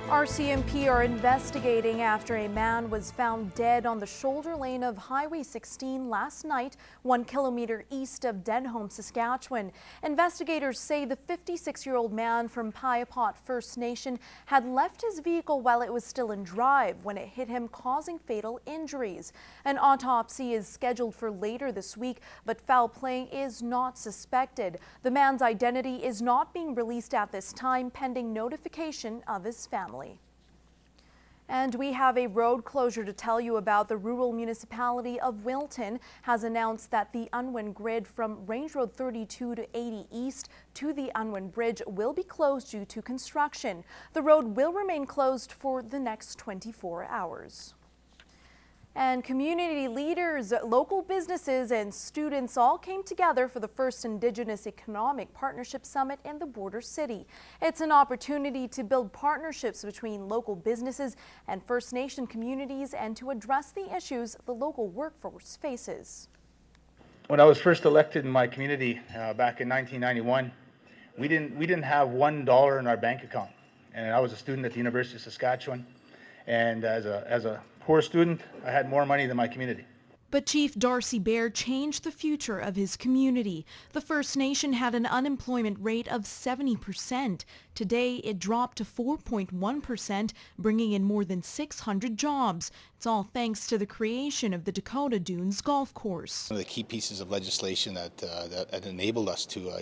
RCMP are investigating after a man was found dead on the shoulder lane of Highway 16 last night, 1 kilometer east of Denholm, Saskatchewan. Investigators say the 56-year-old man from Piapot First Nation had left his vehicle while it was still in drive when it hit him, causing fatal injuries. An autopsy is scheduled for later this week, but foul play is not suspected. The man's identity is not being released at this time, pending notification of his family. And we have a road closure to tell you about. The rural municipality of Wilton has announced that the Unwin grid from Range Road 32 to 80 East to the Unwin Bridge will be closed due to construction. The road will remain closed for the next 24 hours. And community leaders, local businesses and students all came together for the first Indigenous Economic Partnership Summit in the border city. It's an opportunity to build partnerships between local businesses and First Nation communities and to address the issues the local workforce faces. When I was first elected in my community back in 1991, we didn't have $1 in our bank account. And I was a student at the University of Saskatchewan. And as a poor student, I had more money than my community. But Chief Darcy Bear changed the future of his community. The First Nation had an unemployment rate of 70%. Today, it dropped to 4.1%, bringing in more than 600 jobs. It's all thanks to the creation of the Dakota Dunes Golf Course. One of the key pieces of legislation that enabled us to,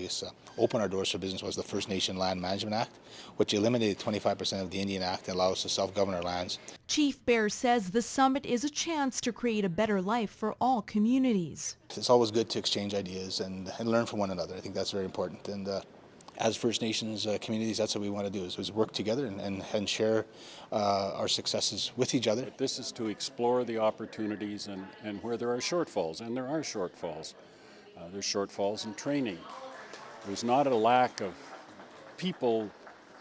open our doors for business was the First Nation Land Management Act, which eliminated 25% of the Indian Act and allowed us to self-govern our lands. Chief Bear says the summit is a chance to create a better life for all communities. It's always good to exchange ideas and learn from one another. I think that's very important. And as First Nations communities, that's what we want to do, is work together and share our successes with each other. But this is to explore the opportunities and where there are shortfalls, and there are shortfalls. There's shortfalls in training. There's not a lack of people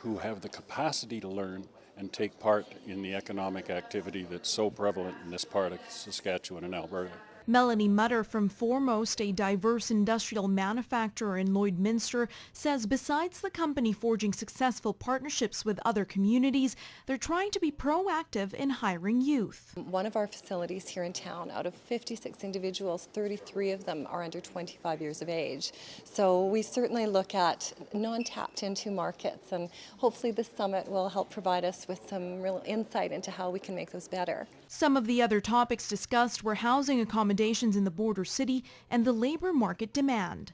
who have the capacity to learn and take part in the economic activity that's so prevalent in this part of Saskatchewan and Alberta. Melanie Mutter from Foremost, a diverse industrial manufacturer in Lloydminster, says besides the company forging successful partnerships with other communities, they're trying to be proactive in hiring youth. One of our facilities here in town, out of 56 individuals, 33 of them are under 25 years of age. So we certainly look at non-tapped into markets, and hopefully this summit will help provide us with some real insight into how we can make those better. Some of the other topics discussed were housing accommodations in the border city and the labor market demand.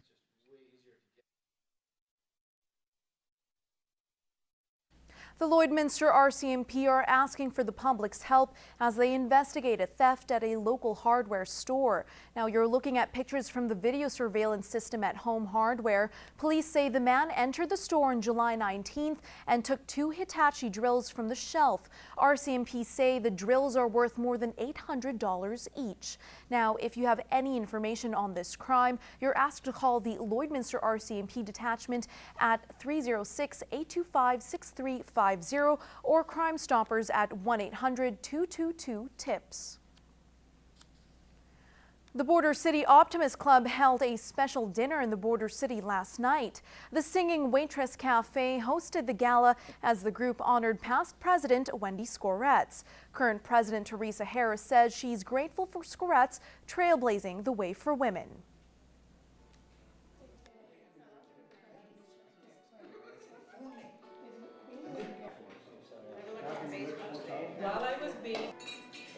The Lloydminster RCMP are asking for the public's help as they investigate a theft at a local hardware store. Now you're looking at pictures from the video surveillance system at Home Hardware. Police say the man entered the store on July 19th and took 2 Hitachi drills from the shelf. RCMP say the drills are worth more than $800 each. Now, if you have any information on this crime, you're asked to call the Lloydminster RCMP detachment at 306-825-6350 or Crime Stoppers at 1-800-222-TIPS. The Border City Optimists Club held a special dinner in the Border City last night. The Singing Waitress Cafe hosted the gala as the group honored past President Wendy Skoretz. Current President Teresa Harris says she's grateful for Skoretz trailblazing the way for women.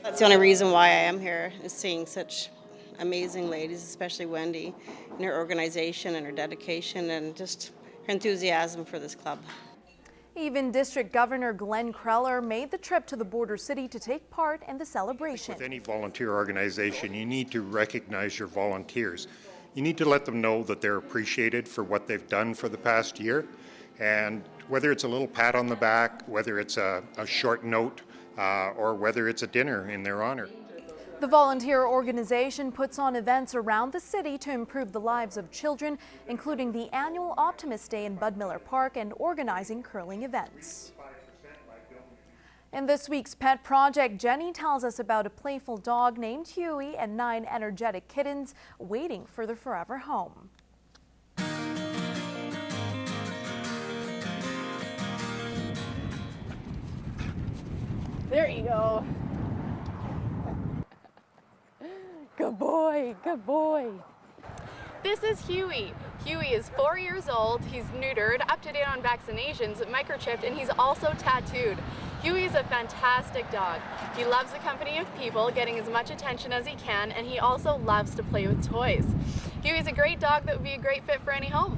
That's the only reason why I am here, is seeing such amazing ladies, especially Wendy, and her organization and her dedication and just her enthusiasm for this club. Even District Governor Glenn Kreller made the trip to the Border City to take part in the celebration. With any volunteer organization, you need to recognize your volunteers. You need to let them know that they're appreciated for what they've done for the past year, and whether it's a little pat on the back, whether it's a short note, or whether it's a dinner in their honor. The volunteer organization puts on events around the city to improve the lives of children, including the annual Optimist Day in Bud Miller Park and organizing curling events. In this week's Pet Project, Jenny tells us about a playful dog named Huey and 9 energetic kittens waiting for their forever home. There you go. Good boy, good boy. This is Huey. Huey is 4 years old, he's neutered, up to date on vaccinations, microchipped, and he's also tattooed. Huey is a fantastic dog. He loves the company of people, getting as much attention as he can, and he also loves to play with toys. Huey's a great dog that would be a great fit for any home.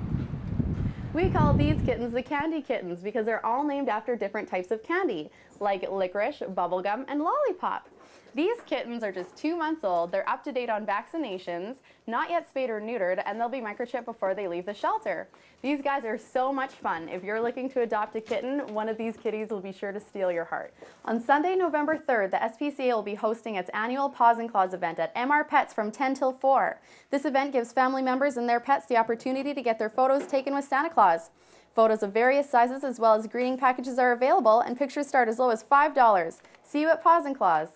We call these kittens the candy kittens because they're all named after different types of candy, like licorice, bubblegum, and lollipop. These kittens are just 2 months old, they're up to date on vaccinations, not yet spayed or neutered, and they'll be microchipped before they leave the shelter. These guys are so much fun. If you're looking to adopt a kitten, one of these kitties will be sure to steal your heart. On Sunday, November 3rd, the SPCA will be hosting its annual Paws and Claws event at MR Pets from 10 till 4. This event gives family members and their pets the opportunity to get their photos taken with Santa Claus. Photos of various sizes as well as greeting packages are available, and pictures start as low as $5. See you at Paws and Claws.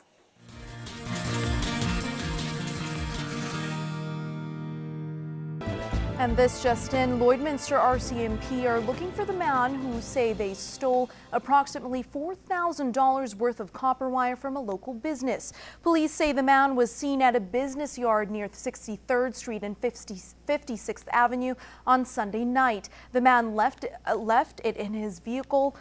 And this just in, Lloydminster RCMP are looking for the man who say they stole approximately $4,000 worth of copper wire from a local business. Police say the man was seen at a business yard near 63rd Street and 56th Avenue on Sunday night. The man left it in his vehicle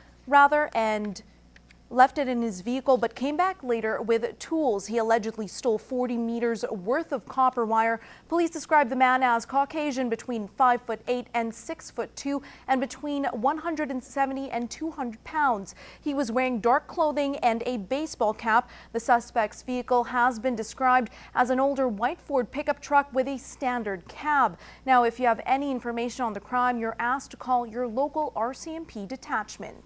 but came back later with tools. He allegedly stole 40 meters worth of copper wire. Police described the man as Caucasian, between 5'8" and 6'2", and between 170 and 200 pounds. He was wearing dark clothing and a baseball cap. The suspect's vehicle has been described as an older white Ford pickup truck with a standard cab. Now, if you have any information on the crime, you're asked to call your local RCMP detachment.